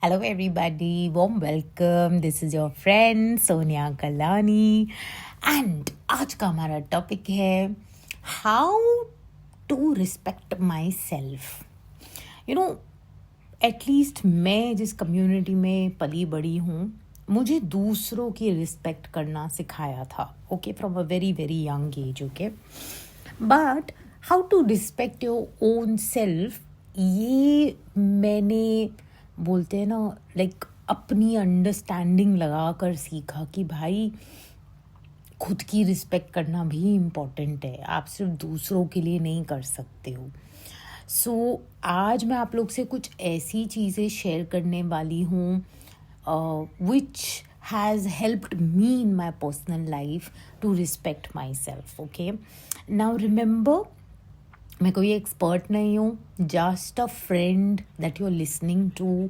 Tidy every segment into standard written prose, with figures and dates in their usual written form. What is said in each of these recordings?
Hello, everybody. Warm welcome. This is your friend Sonia Kalani. And आज का हमारा topic है how to respect myself. You know, at least मैं जिस community में पली बड़ी हूँ, मुझे दूसरों की रिस्पेक्ट करना सिखाया था. Okay, from a very very young age. Okay, but how to respect your own self, ये मैंने बोलते हैं ना, लाइक अपनी अंडरस्टैंडिंग लगा कर सीखा कि भाई खुद की रिस्पेक्ट करना भी इम्पॉर्टेंट है. आप सिर्फ दूसरों के लिए नहीं कर सकते हो. सो आज मैं आप लोग से कुछ ऐसी चीज़ें शेयर करने वाली हूँ which has helped me in my personal life to respect myself. Okay, now remember, मैं कोई एक्सपर्ट नहीं हूँ, just a friend that you are listening to,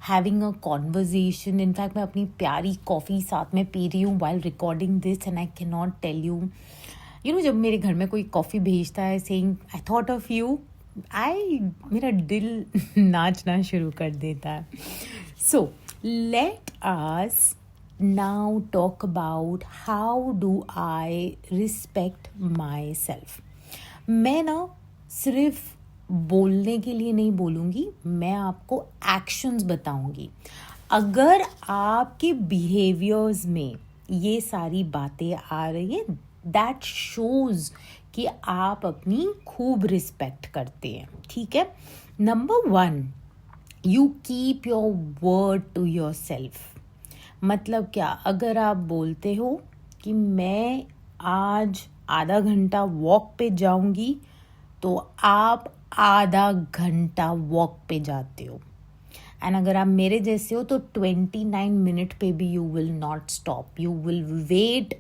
having a conversation. In fact मैं अपनी प्यारी कॉफ़ी साथ में पी रही हूँ while recording this, and I can not tell you, you know, जब मेरे घर में कोई कॉफ़ी भेजता है saying I thought of you, मेरा दिल नाचना शुरू कर देता है. So let us now talk about how do I respect myself. मैं ना सिर्फ बोलने के लिए नहीं बोलूँगी, मैं आपको एक्शंस बताऊँगी. अगर आपके बिहेवियर्स में ये सारी बातें आ रही हैं, दैट शोज़ कि आप अपनी खूब रिस्पेक्ट करते हैं. ठीक है. Number 1, you keep your word to your self. मतलब क्या? अगर आप बोलते हो कि मैं आज आधा घंटा वॉक पे जाऊंगी, तो आप आधा घंटा वॉक पे जाते हो. एंड अगर आप मेरे जैसे हो तो 29 मिनट पे भी you will not stop, you will wait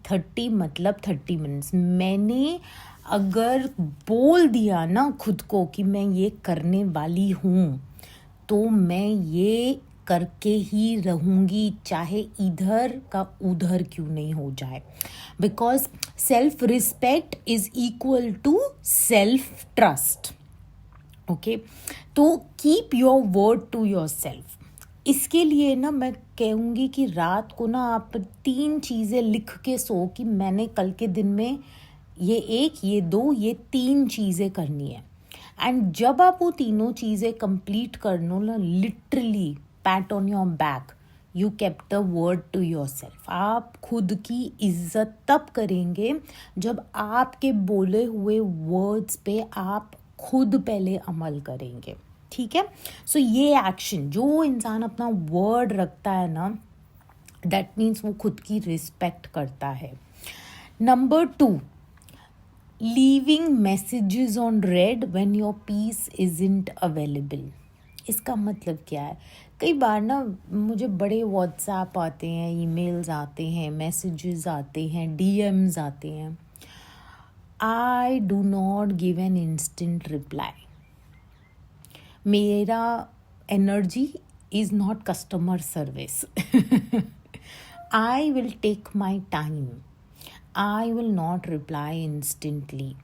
30, मतलब 30 मिनट्स. मैंने अगर बोल दिया ना खुद को कि मैं ये करने वाली हूँ, तो मैं ये करके ही रहूँगी, चाहे इधर का उधर क्यों नहीं हो जाए. Because self respect is equal to self trust. Okay, तो keep your word to your self. इसके लिए ना मैं कहूँगी कि रात को ना आप 3 चीज़ें लिख के सो कि मैंने कल के दिन में ये 1, ये 2, ये 3 चीज़ें करनी है. एंड जब आप वो तीनों चीज़ें कंप्लीट कर लो ना, literally pat on your back, you kept the word to your self. आप खुद की इज्जत तब करेंगे जब आपके बोले हुए वर्ड्स पे आप खुद पहले अमल करेंगे. ठीक है. सो ये एक्शन, जो इंसान अपना वर्ड रखता है ना, दैट मीन्स वो खुद की रिस्पेक्ट करता है. Number 2, leaving messages on read when your peace isn't available. इसका मतलब क्या है? कई बार ना मुझे बड़े व्हाट्सएप आते हैं, ईमेल्स आते हैं, मैसेजेस आते हैं, डीएम्स आते हैं. I do not give an instant reply. मेरा energy is not customer service. I will take my time. I will not reply instantly.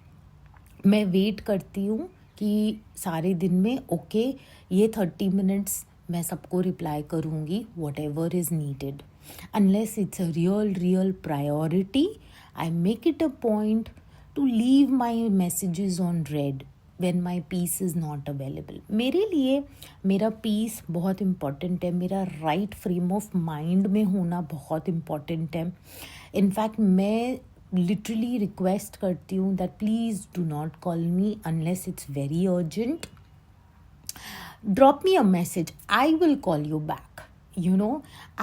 मैं वेट करती हूँ कि सारे दिन में ओके, ये 30 मिनट्स मैं सबको रिप्लाई करूँगी, what ever is needed. Unless it's a real priority, I make it a point to leave my messages on red when my peace is not available. मेरे लिए मेरा पीस बहुत इम्पॉर्टेंट है, मेरा राइट फ्रेम ऑफ माइंड में होना बहुत important है. इनफैक्ट मैं लिटरली रिक्वेस्ट करती हूँ that please do not call me unless it's very urgent. Drop me a message, I will call you back. You know,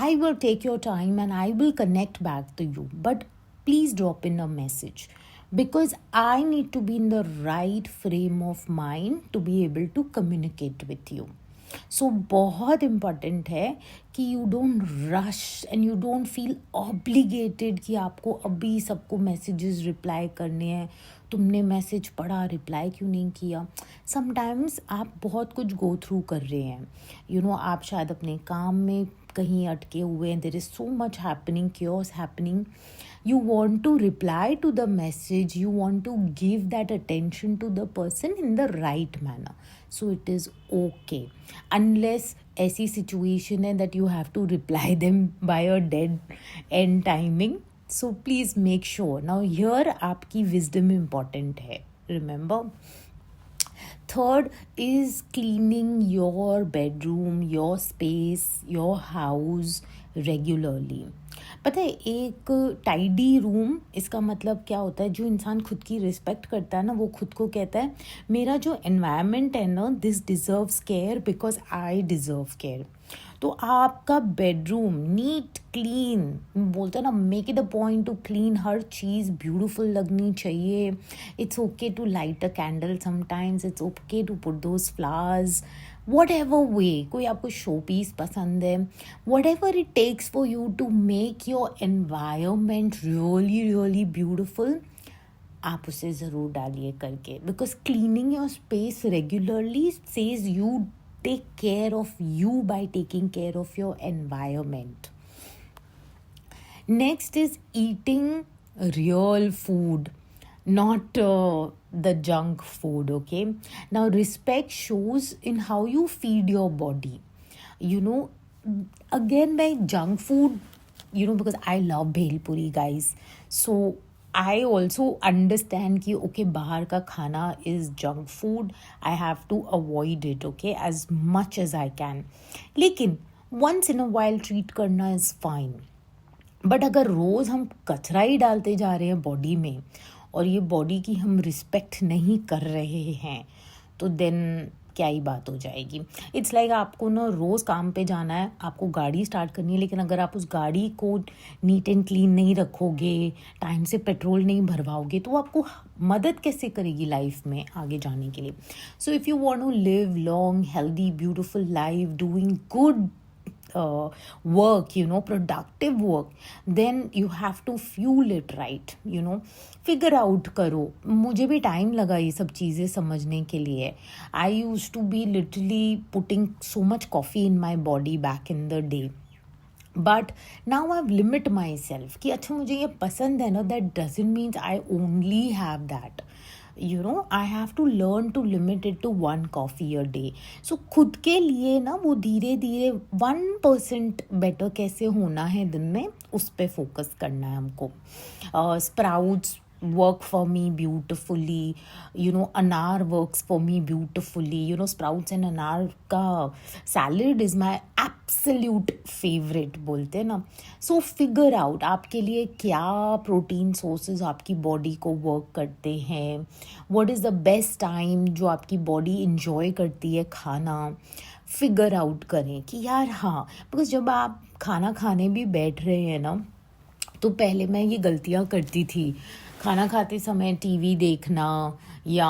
I will take your time and I will connect back to you, but please drop in a message, because I need to be in the right frame of mind to be able to communicate with you. So बहुत important है कि you don't rush and you don't feel obligated कि आपको अभी सबको messages reply करने हैं. तुमने मैसेज पढ़ा, रिप्लाई क्यों नहीं किया? समटाइम्स आप बहुत कुछ गो थ्रू कर रहे हैं, यू नो, आप शायद अपने काम में कहीं अटके हुए हैं, there is so much happening, cures happening. You want to reply to the message, you want to give that attention to the person in the right manner. So it is okay. Unless ऐसी situation है that you have to reply them by a dead end timing. So please make sure. Now here आपकी wisdom important है, remember. Third is cleaning your bedroom, your space, your house regularly. पता है, एक tidy room, इसका मतलब क्या होता है, जो इंसान खुद की रिस्पेक्ट करता है ना, वो खुद को कहता है मेरा जो एनवायरनमेंट है ना, this deserves care because I deserve care. तो आपका बेडरूम नीट क्लीन, बोलते हैं ना, make it a point to clean. हर चीज़ ब्यूटीफुल लगनी चाहिए. It's okay to light a candle sometimes, it's okay to put those flowers, whatever way. कोई आपको शो पीस पसंद है, whatever it takes for you to make your environment really really beautiful, आप उसे ज़रूर डालिए करके. Because cleaning your space regularly says you take care of you by taking care of your environment. Next is eating real food, not the junk food, okay? Now, respect shows in how you feed your body. You know, again, by junk food, because I love bhel puri, guys. So, I also understand कि okay, बाहर का खाना is junk food. I have to avoid it, okay, as much as I can. लेकिन once in a while treat करना is fine. But अगर रोज़ हम कचरा ही डालते जा रहे हैं बॉडी में, और ये बॉडी की हम रिस्पेक्ट नहीं कर रहे हैं, तो देन क्या ही बात हो जाएगी. इट्स लाइक आपको ना रोज़ काम पे जाना है, आपको गाड़ी स्टार्ट करनी है, लेकिन अगर आप उस गाड़ी को नीट एंड क्लीन नहीं रखोगे, टाइम से पेट्रोल नहीं भरवाओगे, तो आपको मदद कैसे करेगी लाइफ में आगे जाने के लिए. So if you want to live long healthy beautiful life doing good work, productive work, then you have to fuel it right, figure out करो. मुझे भी टाइम लगा ये सब चीज़ें समझने के लिए. I used to be literally putting so much coffee in my body back in the day. But now I've limit myself कि अच्छा मुझे ये पसंद है ना, that doesn't mean I only have that. I have to learn to limit it to 1 coffee a day. So खुद के लिए ना वो धीरे धीरे 1% बेटर कैसे होना है दिन में, उस पे फोकस करना है हमको. Sprouts work for me beautifully, anar works for me beautifully. Sprouts and anar ka salad is my absolute favorite, बोलते हैं ना. So figure out आपके लिए क्या प्रोटीन सोर्सेज आपकी बॉडी को वर्क करते हैं, what is the best time जो आपकी बॉडी इंजॉय करती है खाना. फिगर आउट करें कि यार हाँ, बिकॉज जब आप खाना खाने भी बैठ रहे हैं ना, तो पहले मैं ये गलतियाँ करती थी. खाना खाते समय टीवी देखना या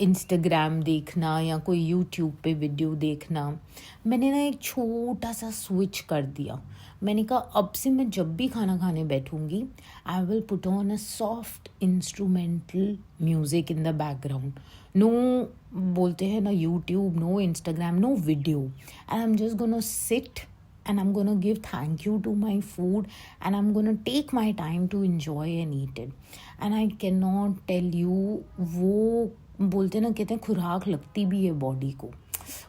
इंस्टाग्राम देखना या कोई यूट्यूब पे वीडियो देखना. मैंने ना एक छोटा सा स्विच कर दिया. मैंने कहा अब से मैं जब भी खाना खाने बैठूंगी, I will put on a soft instrumental music in the background. No, बोलते हैं ना, YouTube, no Instagram, no video. And I am just gonna sit and I'm going to give thank you to my food, and I'm going to take my time to enjoy and eat it. And I cannot tell you, वो बोलते ना, कहते हैं खुराक लगती भी है body को,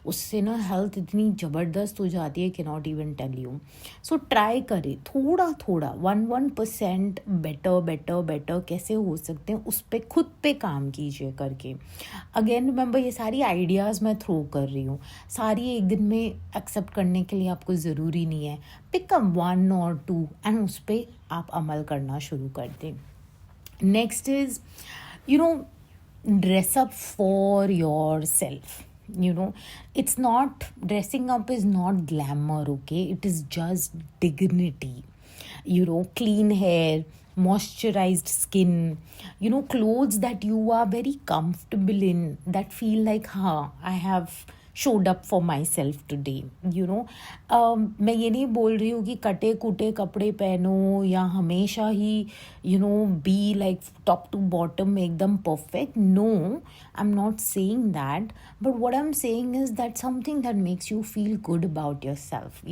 उससे ना हेल्थ इतनी ज़बरदस्त हो जाती है, can not even tell you. So try करें थोड़ा थोड़ा 1% बेटर कैसे हो सकते हैं, उस पर खुद पे काम कीजिए करके. अगेन रिमेंबर, ये सारी आइडियाज़ मैं थ्रो कर रही हूँ, सारी एक दिन में एक्सेप्ट करने के लिए आपको ज़रूरी नहीं है. पिक अप 1 or 2 एंड उस पर आप अमल करना शुरू कर दें. Next is dress up for your self. It's not, dressing up is not glamour, okay? It is just dignity. Clean hair, moisturized skin, clothes that you are very comfortable in, that feel like, I have showed up for myself today. मैं ये नहीं बोल रही हूँ कि कटे कुटे कपड़े पहनो या हमेशा ही be like top to bottom एकदम perfect. No, I am not saying that, but what I am saying is that something that makes you feel good about your self,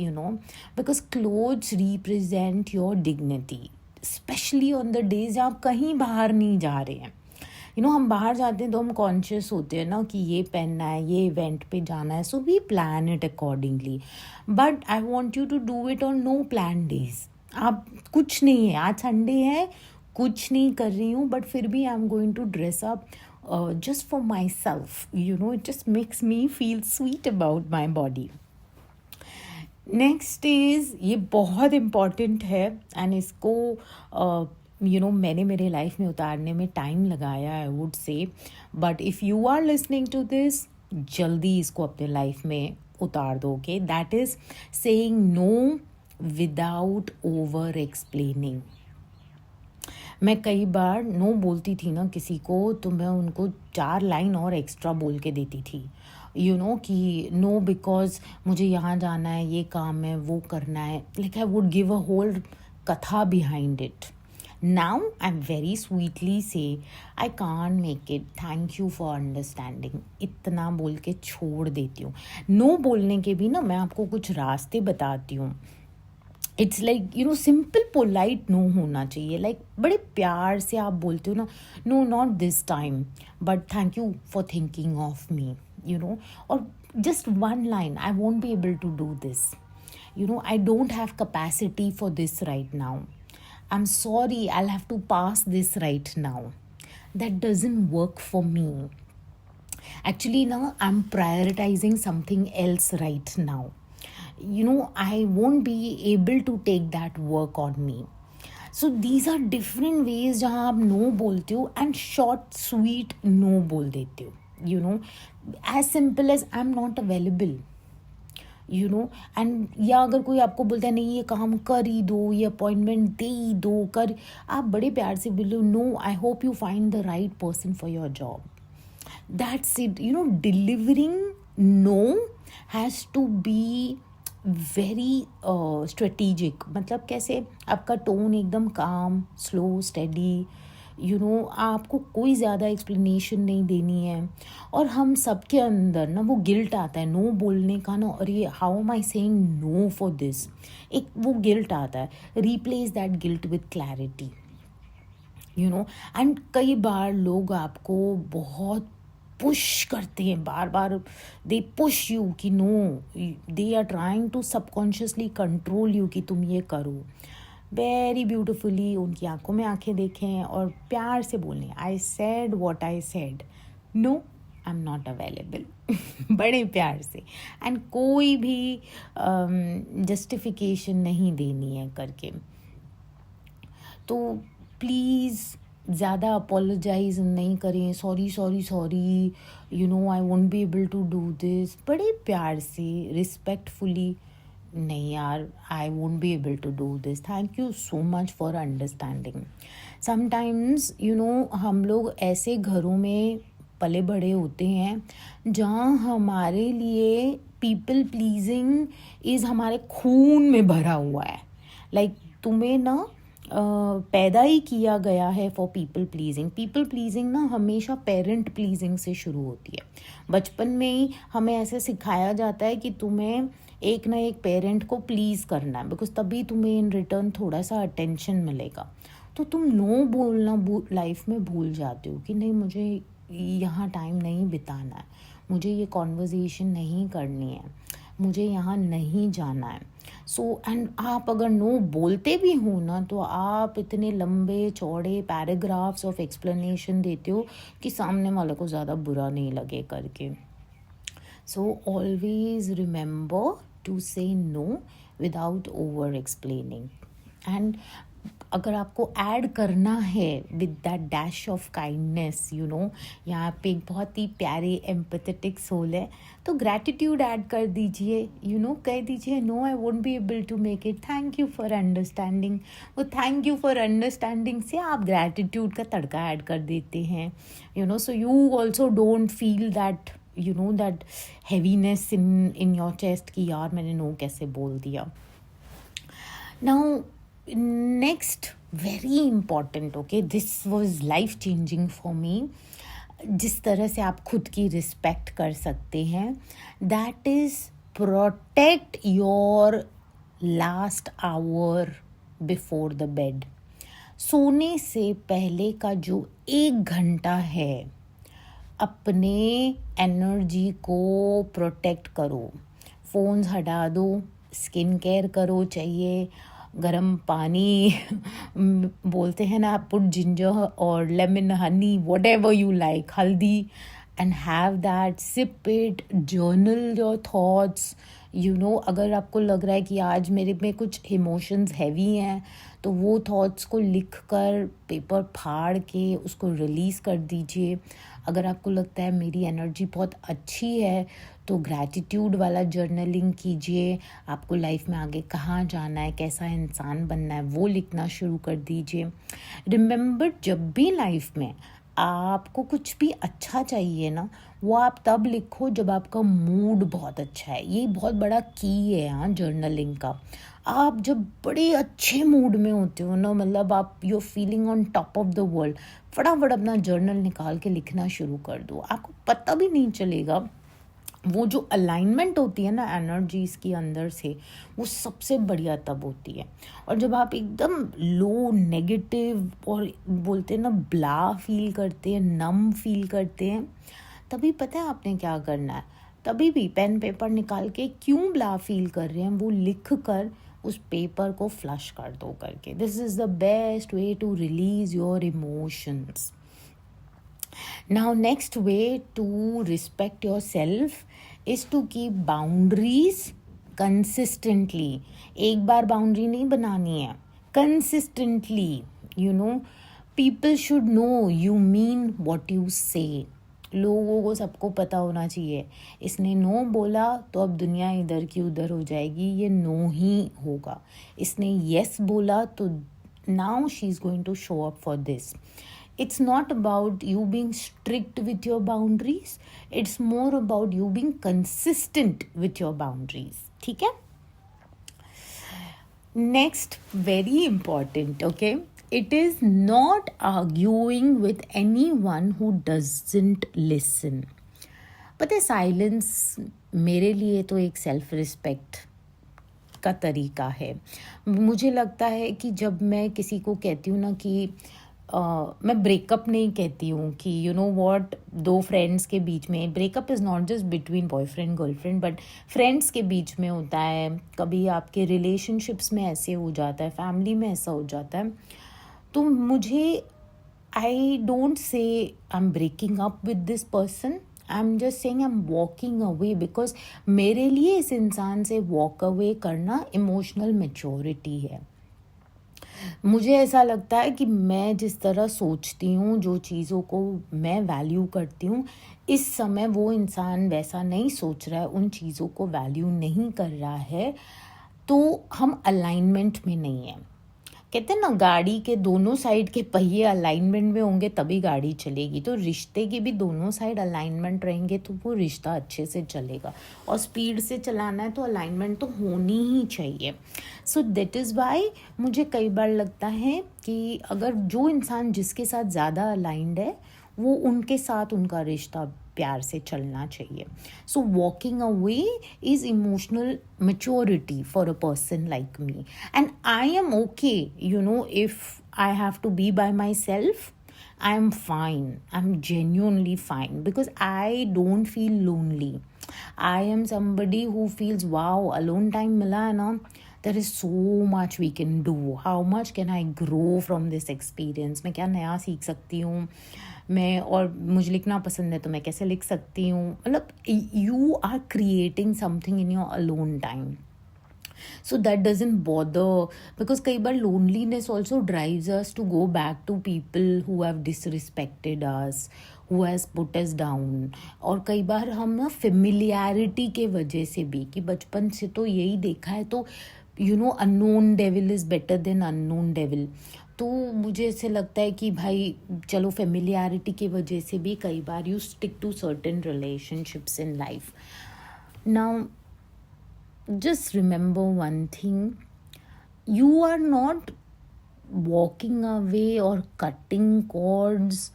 because clothes represent your dignity, especially on the days आप कहीं बाहर नहीं जा रहे हैं. हम बाहर जाते हैं तो हम कॉन्शियस होते हैं ना कि ये पहनना है, ये इवेंट पे जाना है, so we plan it accordingly. But I want you to do it on no plan days. आप कुछ नहीं है, आज संडे है, कुछ नहीं कर रही हूँ, बट फिर भी I am going to dress up just for myself. It just makes me feel sweet about my body. Next is, ये बहुत इम्पॉर्टेंट है एंड इसको मैंने मेरे लाइफ में उतारने में टाइम लगाया, I would say. But if you are listening to this, जल्दी इसको अपने लाइफ में उतार दोगे. That is saying no without over explaining. मैं कई बार नो बोलती थी ना किसी को, तो मैं उनको 4 लाइन और एक्स्ट्रा बोल के देती थी. कि नो बिकॉज मुझे यहाँ जाना है, ये काम है, वो करना है. Like I would give a whole कथा behind it. Now I am very sweetly say I can't make it, thank you for understanding, इतना बोल के छोड़ देती हूँ. नो बोलने के भी ना मैं आपको कुछ रास्ते बताती हूँ. It's like simple polite no होना चाहिए. लाइक बड़े प्यार से आप बोलते हो ना, no not this time, but thank you for thinking of me. Or just one line, I won't be able to do this. I don't have capacity for this right now. I'm sorry, I'll have to pass this right now. That doesn't work for me. Actually, now I'm prioritizing something else right now. I won't be able to take that work on me. So these are different ways जहाँ आप no बोलते हो and short sweet no बोल देते हो. as simple as I'm not available. And या अगर कोई आपको बोलता है नहीं ये काम कर ही दो, ये अपॉइंटमेंट दे ही दो, कर, आप बड़े प्यार से बोलो no, I hope you find the right person for your job. That's it. Delivering no has to be very strategic. मतलब कैसे, आपका टोन एकदम काम, स्लो, स्टेडी. आपको कोई ज़्यादा एक्सप्लेनेशन नहीं देनी है. और हम सबके अंदर ना वो गिल्ट आता है नो बोलने का ना, और ये how am I saying no for this, एक वो गिल्ट आता है. Replace that guilt with clarity. And कई बार लोग आपको बहुत पुश करते हैं, बार बार दे पुश यू कि no, they are trying to subconsciously control you कि तुम ये करो. वेरी ब्यूटिफुली उनकी आंखों में आंखें देखें और प्यार से बोलें, I said what I said, no I am not available. बड़े प्यार से. एंड कोई भी जस्टिफिकेशन नहीं देनी है करके. तो प्लीज़ ज़्यादा अपोलोजाइज नहीं करें, sorry sorry sorry, I won't be able to do this. बड़े प्यार से, रिस्पेक्टफुली, नहीं यार, I won't be able to do this, thank you so much for understanding. Sometimes हम लोग ऐसे घरों में पले बड़े होते हैं जहाँ हमारे लिए पीपल प्लीजिंग इज़ हमारे खून में भरा हुआ है. लाइक तुम्हें ना पैदा ही किया गया है for people pleasing. People pleasing ना हमेशा पेरेंट प्लीजिंग से शुरू होती है. बचपन में ही हमें ऐसे सिखाया जाता है कि तुम्हें एक ना एक पेरेंट को प्लीज़ करना है, बिकॉज तभी तुम्हें इन रिटर्न थोड़ा सा अटेंशन मिलेगा. तो तुम नो बोलना लाइफ में भूल जाते हो कि नहीं, मुझे यहाँ टाइम नहीं बिताना है, मुझे ये कॉन्वर्जेसन नहीं करनी है, मुझे यहाँ नहीं जाना है. सो एंड आप अगर नो बोलते भी हो ना, तो आप इतने लंबे चौड़े पैराग्राफ्स ऑफ एक्सप्लेनेशन देते हो कि सामने वाले को ज़्यादा बुरा नहीं लगे करके. So always remember to say no without over explaining. And अगर आपको ऐड करना है with that dash of kindness, यहाँ पे एक बहुत ही प्यारे एम्पैथेटिक सोल है, तो ग्रैटिट्यूड ऐड कर दीजिए. कह दीजिए no, I won't be able to make it, thank you for understanding. वो थैंक यू फॉर अंडरस्टैंडिंग से आप ग्रैटिट्यूड का तड़का ऐड कर देते हैं. So you also don't feel that that heaviness in your chest कि यार मैंने नो कैसे बोल दिया. Now next, very important, okay, this was life changing for me. जिस तरह से आप खुद की रिस्पेक्ट कर सकते हैं, that is protect your last hour before the bed. सोने से पहले का जो 1 घंटा है, अपने एनर्जी को प्रोटेक्ट करो। फ़ोन्स हटा दो, स्किन केयर करो, चाहिए गरम पानी बोलते हैं ना, पुट जिंजर और lemon honey whatever you like, haldi, and have that, sip it, journal your thoughts. अगर आपको लग रहा है कि आज मेरे में कुछ इमोशंस हैवी हैं, तो वो थॉट्स को लिख कर पेपर फाड़ के उसको रिलीज़ कर दीजिए। अगर आपको लगता है मेरी एनर्जी बहुत अच्छी है, तो ग्रैटिट्यूड वाला जर्नलिंग कीजिए। आपको लाइफ में आगे कहाँ जाना है, कैसा इंसान बनना है, वो लिखना शुरू कर दीजिए। रिमेंबर, जब भी लाइफ में आपको कुछ भी अच्छा चाहिए ना, वो आप तब लिखो जब आपका मूड बहुत अच्छा है। ये बहुत बड़ा की है यहाँ जर्नलिंग का। आप जब बड़े अच्छे मूड में होते हो ना, मतलब आप you feeling on top of the world, फटाफट अपना जर्नल निकाल के लिखना शुरू कर दो। आपको पता भी नहीं चलेगा। वो जो अलाइनमेंट होती है ना एनर्जीज की अंदर से, वो सबसे बढ़िया तब होती है। और जब आप एकदम लो, नेगेटिव और बोलते हैं ना ब्ला फील करते हैं, नम फील करते हैं, तभी पता है आपने क्या करना है। तभी भी पेन पेपर निकाल के क्यों ब्ला फील कर रहे हैं वो लिख कर उस पेपर को फ्लश कर दो करके। This is the best way to release your emotions. Now, next way to respect yourself is to keep boundaries consistently. एक बार बाउंड्री नहीं बनानी है, consistently. People should know you mean what you say. लोगों को सबको पता होना चाहिए, इसने नो बोला तो अब दुनिया इधर की उधर हो जाएगी, ये नो ही होगा। इसने यस बोला तो now she's going to show up for this. It's not about you being strict with your boundaries. It's more about you being consistent with your boundaries. ठीक है? Next, very important, okay? It is not arguing with anyone who doesn't listen. पता है, silence मेरे लिए तो एक self respect का तरीका है। मुझे लगता है कि जब मैं किसी को कहती हूँ ना कि मैं ब्रेकअप नहीं कहती हूँ कि व्हाट, दो फ्रेंड्स के बीच में breakup is not just between boyfriend girlfriend, but friends के बीच में होता है, कभी आपके रिलेशनशिप्स में ऐसे हो जाता है, फैमिली में ऐसा हो जाता है। तो मुझे, I don't say I am breaking up with this person, I am just saying I am walking away, because मेरे लिए इस इंसान से वॉक अवे करना इमोशनल मैच्योरिटी है। मुझे ऐसा लगता है कि मैं जिस तरह सोचती हूँ, जो चीज़ों को मैं वैल्यू करती हूँ, इस समय वो इंसान वैसा नहीं सोच रहा है, उन चीज़ों को वैल्यू नहीं कर रहा है, तो हम अलाइनमेंट में नहीं हैं। कहते हैं ना, गाड़ी के दोनों साइड के पहिए अलाइनमेंट में होंगे तभी गाड़ी चलेगी। तो रिश्ते के भी दोनों साइड अलाइनमेंट रहेंगे तो वो रिश्ता अच्छे से चलेगा। और स्पीड से चलाना है तो अलाइनमेंट तो होनी ही चाहिए। सो दैट इज़ वाई मुझे कई बार लगता है कि अगर जो इंसान जिसके साथ ज़्यादा अलाइंड है, वो उनके साथ उनका रिश्ता प्यार से चलना चाहिए। So walking away is emotional maturity for a person like me, and I am okay, if I have to be by myself, I am fine. I'm genuinely fine because I don't feel lonely. I am somebody who feels, wow, alone time mila hai na, there is so much we can do. How much can I grow from this experience? मैं क्या नया सीख सकती हूँ मैं, और मुझे लिखना पसंद है तो मैं कैसे लिख सकती हूँ। मतलब you are creating something in your alone time, so that doesn't bother, because कई बार loneliness also drives us to go back to people who have disrespected us, who has put us down. और कई बार हम ना familiarity के वजह से भी, कि बचपन से तो यही देखा है, तो unknown devil is better than unknown devil. तो मुझे ऐसे लगता है कि भाई चलो, फेमिलियरिटी की वजह से भी कई बार you stick to certain relationships in life. Now just remember one thing, you are not walking away or cutting cords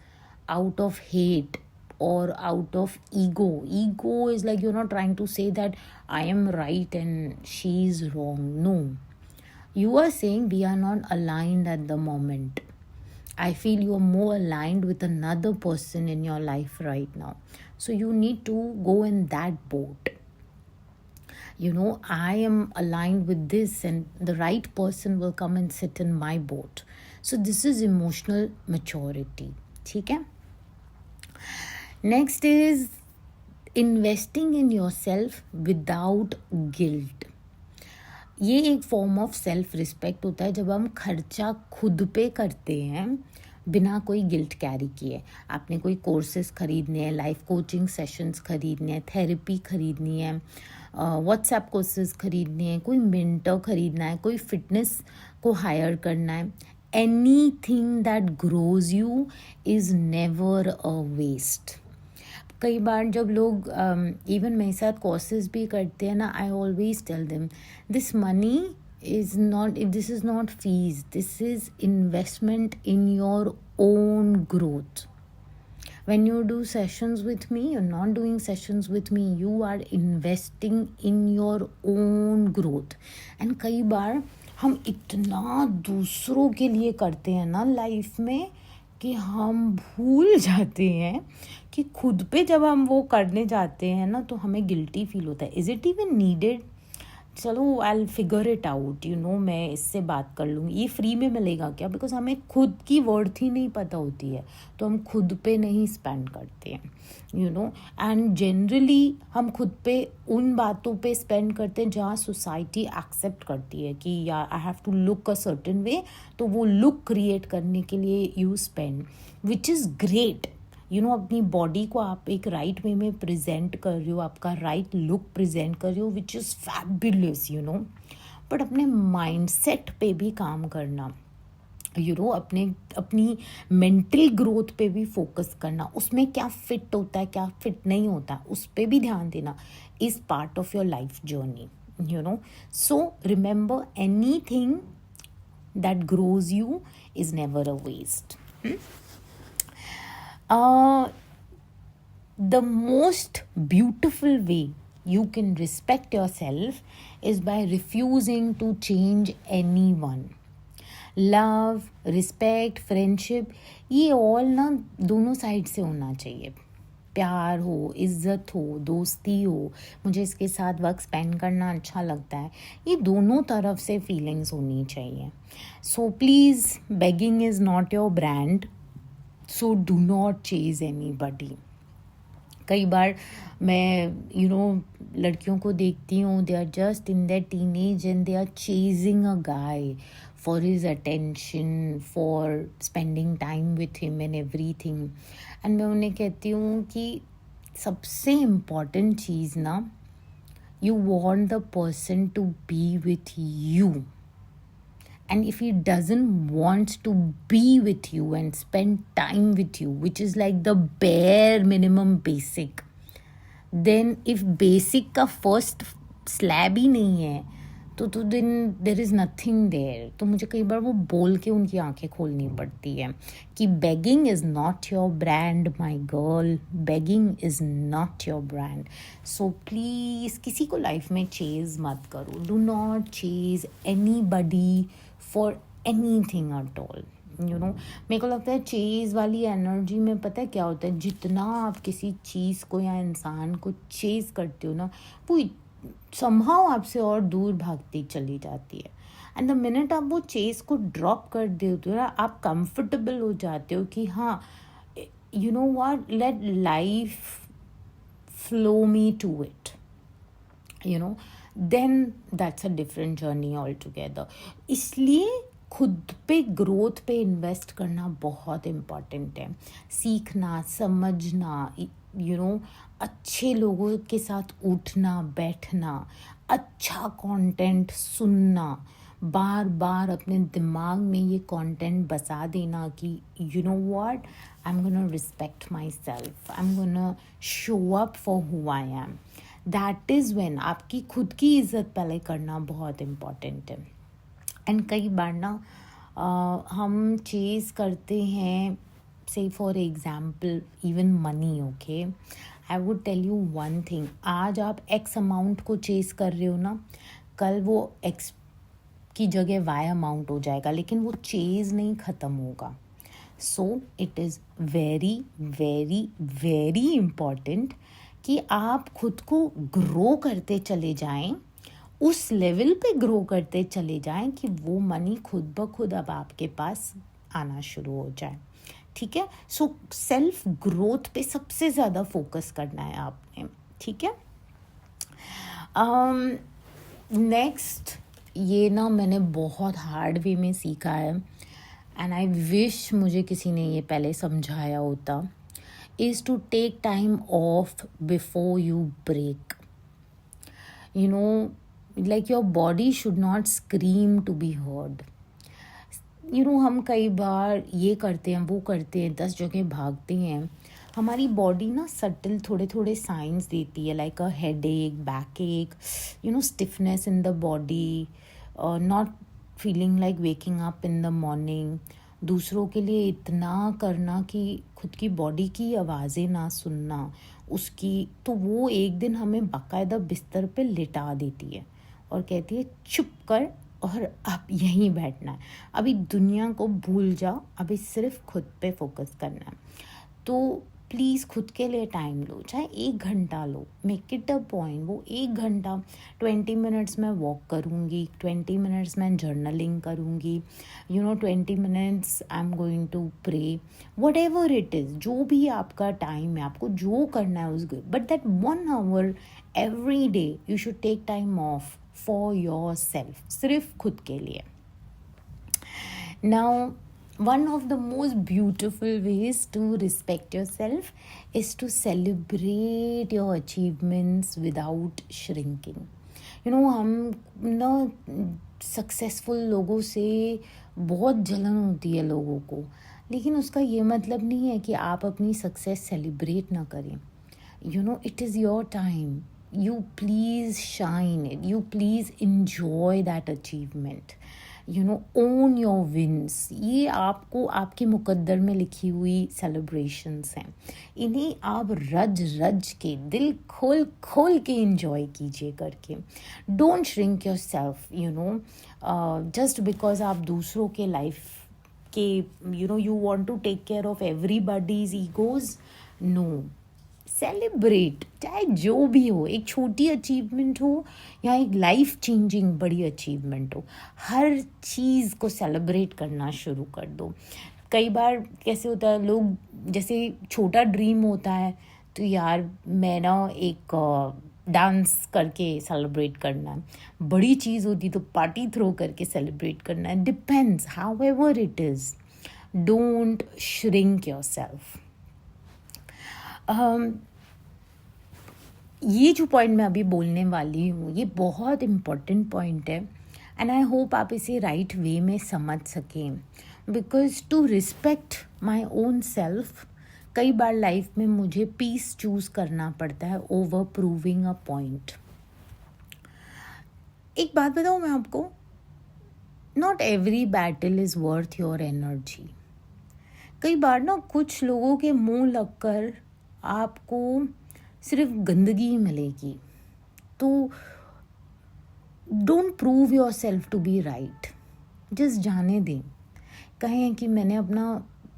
out of hate or out of ego is like, you're not trying to say that I am right and she is wrong. No, you are saying we are not aligned at the moment. I feel you are more aligned with another person in your life right now. So you need to go in that boat. I am aligned with this, and the right person will come and sit in my boat. So this is emotional maturity. ठीक है? Next is investing in yourself without guilt. ये एक form of self respect होता है जब हम खर्चा खुद पे करते हैं बिना कोई गिल्ट कैरी किए. आपने कोई कोर्सेज खरीदने हैं, लाइफ कोचिंग सेशंस खरीदने हैं, थेरेपी खरीदनी है, व्हाट्सएप कोर्सेज खरीदने हैं, कोई मेंटर खरीदना है, कोई फिटनेस को हायर करना है. Anything that grows you is never a waste. कई बार जब लोग इवन मेरे साथ कोर्सेज भी करते हैं ना, I always tell them this money is not, this is not fees, this is investment in your own growth. When you do sessions with me, you're not doing sessions with me, you are investing in your own growth. And कई बार हम इतना दूसरों के लिए करते हैं ना life में कि हम भूल जाते हैं कि खुद पे जब हम वो करने जाते हैं ना तो हमें गिल्टी फील होता है. Is it even needed? चलो I will figure it out, मैं इससे बात कर लूँगी, ये फ्री में मिलेगा क्या? बिकॉज हमें खुद की वर्थ ही नहीं पता होती है तो हम खुद पे नहीं स्पेंड करते हैं. एंड जनरली हम खुद पे उन बातों पे स्पेंड करते हैं जहाँ सोसाइटी एक्सेप्ट करती है कि यार I have to look a certain way, तो वो लुक क्रिएट करने के लिए you spend, which is great. अपनी बॉडी को आप एक राइट वे में प्रेजेंट कर रहे हो, आपका राइट लुक प्रेजेंट कर रहे हो, विच इज़ फैबुलस. बट अपने माइंडसेट पे भी काम करना, अपनी मेंटल ग्रोथ पे भी फोकस करना, उसमें क्या फिट होता है क्या फिट नहीं होता उस पर भी ध्यान देना, is part of your life journey. So remember, anything that grows you is never a waste. The most beautiful way you can respect yourself is by refusing to change anyone. Love, respect, friendship, ये all ना दोनों side से होना चाहिए. प्यार हो, इज्जत हो, दोस्ती हो, मुझे इसके साथ वक्त स्पेंड करना अच्छा लगता है, ये दोनों तरफ से फीलिंग्स होनी चाहिए. So please, begging is not your brand. So do not chase anybody. कई बार मैं लड़कियों को देखती हूँ, they are just in their teenage and they are chasing a guy for his attention, for spending time with him and everything. And मैं उन्हें कहती हूँ कि सबसे इम्पॉर्टेंट चीज़ ना, you want the person to be with you. And if he doesn't want to be with you and spend time with you, which is like the bare minimum basic, then if basic का first slab ही नहीं है तो then there is nothing there. तो मुझे कई बार वो बोल के उनकी आंखें खोलनी पड़ती है कि begging is not your brand, my girl. Begging is not your brand. So please, किसी को लाइफ में chase मत करो. Do not chase anybody for anything at all. मेरे को लगता है चेज वाली एनर्जी में पता है क्या होता है, जितना आप किसी चीज़ को या इंसान को चेज करते हो ना, वो समहाउ आपसे और दूर भागती चली जाती है. एंड द मिनट आप वो चेज को ड्रॉप कर देते हो ना, आप कंफर्टेबल हो जाते हो कि हाँ, what, let life flow me to it, then that's a different journey altogether. इसलिए खुद पे ग्रोथ पे इन्वेस्ट करना बहुत इम्पॉर्टेंट है. सीखना, समझना, अच्छे लोगों के साथ उठना बैठना, अच्छा कंटेंट सुनना, बार बार अपने दिमाग में ये कंटेंट बसा देना कि what, I am gonna respect my self, I am gonna show up for who I am. That is when आपकी खुद की इज़्ज़त पहले करना बहुत इम्पॉर्टेंट है. एंड कई बार ना हम चेज़ करते हैं, say for example even money. Okay, I would tell you one thing, आज आप एक्स अमाउंट को चेज़ कर रहे हो ना, कल वो एक्स की जगह वाई अमाउंट हो जाएगा, लेकिन वो चेज़ नहीं ख़त्म होगा. So it is very very very important कि आप खुद को ग्रो करते चले जाएं, उस लेवल पे ग्रो करते चले जाएं कि वो मनी खुद ब खुद अब आपके पास आना शुरू हो जाए. ठीक है. सो सेल्फ ग्रोथ पे सबसे ज़्यादा फोकस करना है आपने. ठीक है. नेक्स्ट, ये ना मैंने बहुत हार्ड वे में सीखा है एंड आई विश मुझे किसी ने ये पहले समझाया होता, is to take time off before you break. You know, like your body should not scream to be heard. हम कई बार ये करते हैं, वो करते हैं, 10 जगह भागते हैं. हमारी बॉडी ना सटल थोड़े थोड़े साइंस देती है, लाइक अ हेड एक, बैक एक, stiffness in the body, not feeling like waking up in the morning. दूसरों के लिए इतना करना कि खुद की बॉडी की आवाज़ें ना सुनना उसकी, तो वो एक दिन हमें बाकायदा बिस्तर पे लिटा देती है और कहती है चुप कर और अब यहीं बैठना है, अभी दुनिया को भूल जाओ, अभी सिर्फ खुद पे फोकस करना है. तो प्लीज़ खुद के लिए टाइम लो, चाहे 1 घंटा लो, मेक इट अ पॉइंट. वो 1 घंटा 20 मिनट्स मैं वॉक करूँगी, 20 मिनट्स मैं जर्नलिंग करूँगी, 20 minutes I am going to pray, whatever it is. जो भी आपका टाइम है, आपको जो करना है उस, but that 1 hour every day you should take time off for yourself, सिर्फ खुद के लिए. Now, one of the most beautiful ways to respect yourself is to celebrate your achievements without shrinking. हम ना सक्सेसफुल लोगों से बहुत जलन होती है लोगों को, लेकिन उसका ये मतलब नहीं है कि आप अपनी सक्सेस सेलिब्रेट ना करें. It is your time. You please shine it. You please enjoy that achievement. Own your wins. ये आपको आपके मुकद्दर में लिखी हुई सेलिब्रेशंस हैं. इन्हें आप रज रज के, दिल खोल खोल के इंजॉय कीजिए करके. Don't shrink your self, just because आप दूसरों के लाइफ के, you want to take care of everybody's egos. No. Celebrate, चाहे जो भी हो, एक छोटी अचीवमेंट हो या एक लाइफ चेंजिंग बड़ी अचीवमेंट हो, हर चीज़ को सेलिब्रेट करना शुरू कर दो. कई बार कैसे होता है, लोग जैसे छोटा ड्रीम होता है तो यार मैं ना एक डांस करके सेलिब्रेट करना है, बड़ी चीज़ होती तो पार्टी थ्रो करके सेलिब्रेट करना है. Depends how ever it is. Don't shrink your self. ये जो पॉइंट मैं अभी बोलने वाली हूँ, ये बहुत इम्पॉर्टेंट पॉइंट है एंड आई होप आप इसे राइट वे में समझ सकें. Because to respect my own self, कई बार लाइफ में मुझे पीस चूज़ करना पड़ता है ओवर प्रूविंग अ पॉइंट. एक बात बताऊँ मैं आपको, not every battle is worth your energy. कई बार ना कुछ लोगों के मुंह लगकर आपको सिर्फ गंदगी मिलेगी. तो don't prove yourself to be right. Just जाने दें. कहें कि मैंने अपना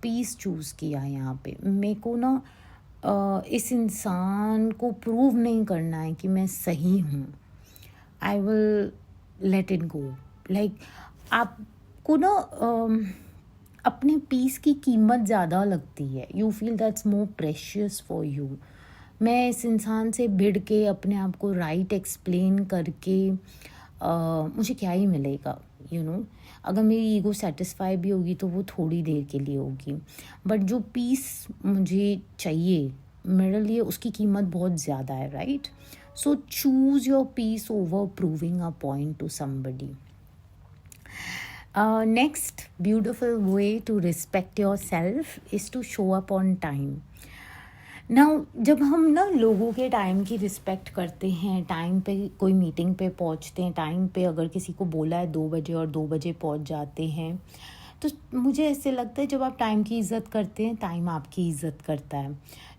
पीस चूज़ किया यहाँ पे, मेरे को ना इस इंसान को प्रूव नहीं करना है कि मैं सही हूँ. I will let it go. Like आपको ना अपने पीस की कीमत ज़्यादा लगती है. You feel that's more precious for you. मैं इस इंसान से भिड़ के अपने आप को राइट एक्सप्लेन करके मुझे क्या ही मिलेगा. अगर मेरी ईगो सेटिस्फाई भी होगी तो वो थोड़ी देर के लिए होगी, बट जो पीस मुझे चाहिए मेरे लिए, उसकी कीमत बहुत ज़्यादा है. Right. So choose your peace over proving a point to somebody. Next beautiful way to respect yourself is to show up on time. Now, जब हम ना लोगों के टाइम की रिस्पेक्ट करते हैं, टाइम पे कोई मीटिंग पे पहुंचते हैं, टाइम पे अगर किसी को बोला है 2 बजे और 2 बजे पहुंच जाते हैं, तो मुझे ऐसे लगता है जब आप टाइम की इज़्ज़त करते हैं, टाइम आपकी इज़्ज़त करता है.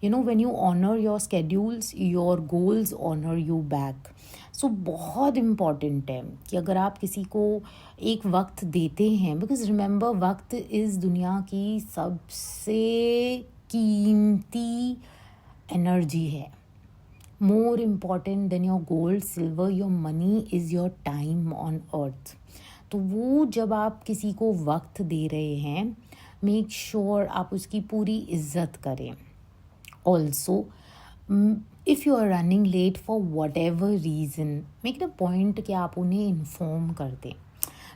You know, when you honour your schedules, your goals honour you back. So बहुत इम्पॉर्टेंट है कि अगर आप किसी को एक वक्त देते हैं, बिकॉज रिमेंबर वक्त इज़ दुनिया की सबसे कीमती एनर्जी है. More important than your gold, silver, your money is your time on earth. तो वो जब आप किसी को वक्त दे रहे हैं, मेक श्योर आप उसकी पूरी इज्जत करें. Also if you are running late for whatever reason, make the point कि आप उन्हें इन्फॉर्म कर दें.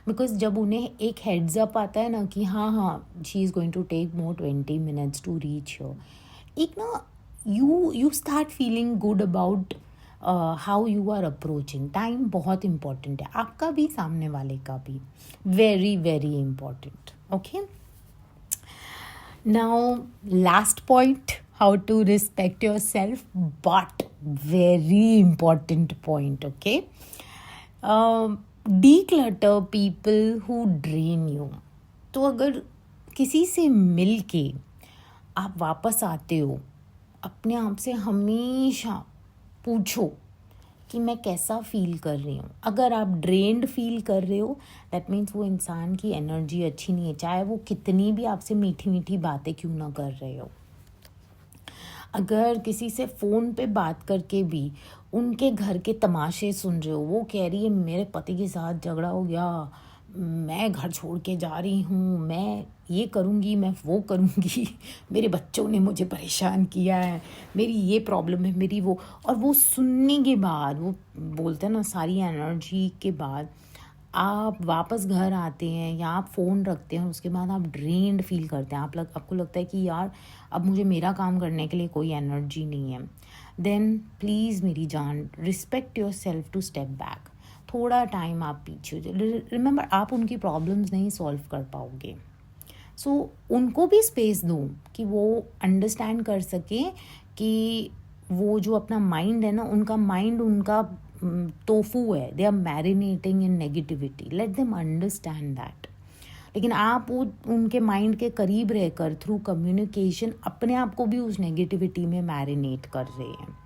बिकॉज जब उन्हें एक हेड्स अप आता है ना कि हाँ she is going to take more 20 minutes to reach your, एक ना you start feeling good about how you are approaching. Time बहुत इम्पॉर्टेंट है, आपका भी सामने वाले का भी. Very very important. Okay, now last point, how to respect yourself, but very important point. Okay, declutter people who drain you. तो अगर किसी से मिल के आप वापस आते हो, अपने आप से हमेशा पूछो कि मैं कैसा फील कर रही हूँ. अगर आप ड्रेन्ड फील कर रहे हो, दैट मीन्स वो इंसान की एनर्जी अच्छी नहीं है, चाहे वो कितनी भी आपसे मीठी मीठी बातें क्यों ना कर रहे हो. अगर किसी से फ़ोन पे बात करके भी उनके घर के तमाशे सुन रहे हो, वो कह रही है मेरे पति के साथ झगड़ा हो गया, मैं घर छोड़ के जा रही हूँ, मैं ये करूँगी, मैं वो करूँगी, मेरे बच्चों ने मुझे परेशान किया है, मेरी ये प्रॉब्लम है, मेरी वो. और वो सुनने के बाद, वो बोलते हैं ना सारी एनर्जी के बाद, आप वापस घर आते हैं या आप फ़ोन रखते हैं, उसके बाद आप ड्रेन्ड फील करते हैं. आपको लगता है कि यार अब मुझे मेरा काम करने के लिए कोई एनर्जी नहीं है. देन प्लीज़ मेरी जान, respect yourself to step back. थोड़ा टाइम आप पीछे. रिमेंबर, आप उनकी प्रॉब्लम्स नहीं सॉल्व कर पाओगे. सो उनको भी स्पेस दो कि वो अंडरस्टैंड कर सकें कि वो जो अपना माइंड है ना, उनका माइंड उनका टोफू है, they are marinating in negativity. Let them understand that. लेकिन आप वो उनके माइंड के करीब रहकर थ्रू कम्युनिकेशन अपने आप को भी उस नेगेटिविटी में मैरिनेट कर रहे हैं.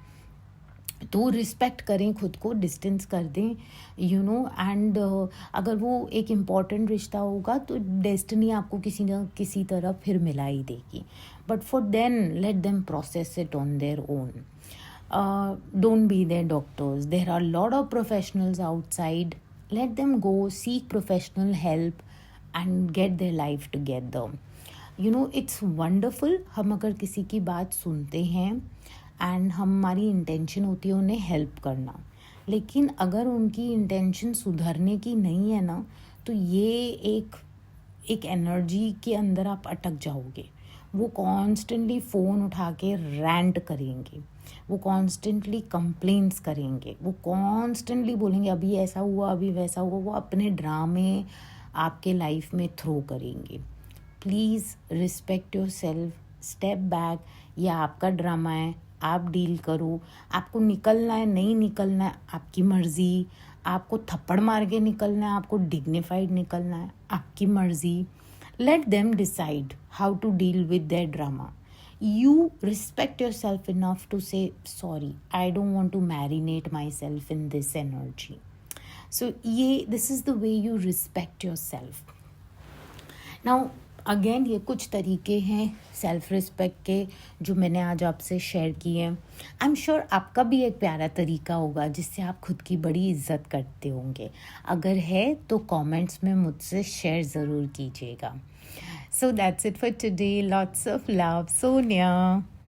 तो रिस्पेक्ट करें खुद को, डिस्टेंस कर दें, यू नो. एंड अगर वो एक इम्पॉर्टेंट रिश्ता होगा तो डेस्टिनी आपको किसी न किसी तरह फिर मिला ही देगी. But for then let them process it on their own. Don't be their doctors. There are a lot of professionals outside. Let them go, seek professional help and get their life together. You know, it's wonderful. हम अगर किसी की बात सुनते हैं and हमारी intention होती है उन्हें हेल्प करना, लेकिन अगर उनकी इंटेंशन सुधरने की नहीं है ना, तो ये एक एनर्जी के अंदर आप अटक जाओगे. वो कॉन्स्टेंटली फ़ोन उठा के रैंट करेंगे, वो कॉन्स्टेंटली कंप्लेंट्स करेंगे, वो कॉन्स्टेंटली बोलेंगे अभी ऐसा हुआ, अभी वैसा हुआ. वो अपने ड्रामे आपके लाइफ में थ्रो करेंगे. Please respect your self, step back. यह आपका ड्रामा है, आप डील करो. आपको निकलना है, नहीं निकलना है, आपकी मर्ज़ी. आपको थप्पड़ मार के निकलना है, आपको डिग्निफाइड निकलना है, आपकी मर्ज़ी. Let them decide how to deal with their drama. You respect yourself enough to say, sorry, I don't want to marinate myself in this energy. So, this is the way you respect yourself. Now, again ये कुछ तरीके हैं self respect के जो मैंने आज आपसे share किए हैं. आई एम श्योर आपका भी एक प्यारा तरीका होगा जिससे आप खुद की बड़ी इज्जत करते होंगे. अगर है तो कमेंट्स में मुझसे शेयर ज़रूर कीजिएगा. So that's it for today. Lots of love, Sonia.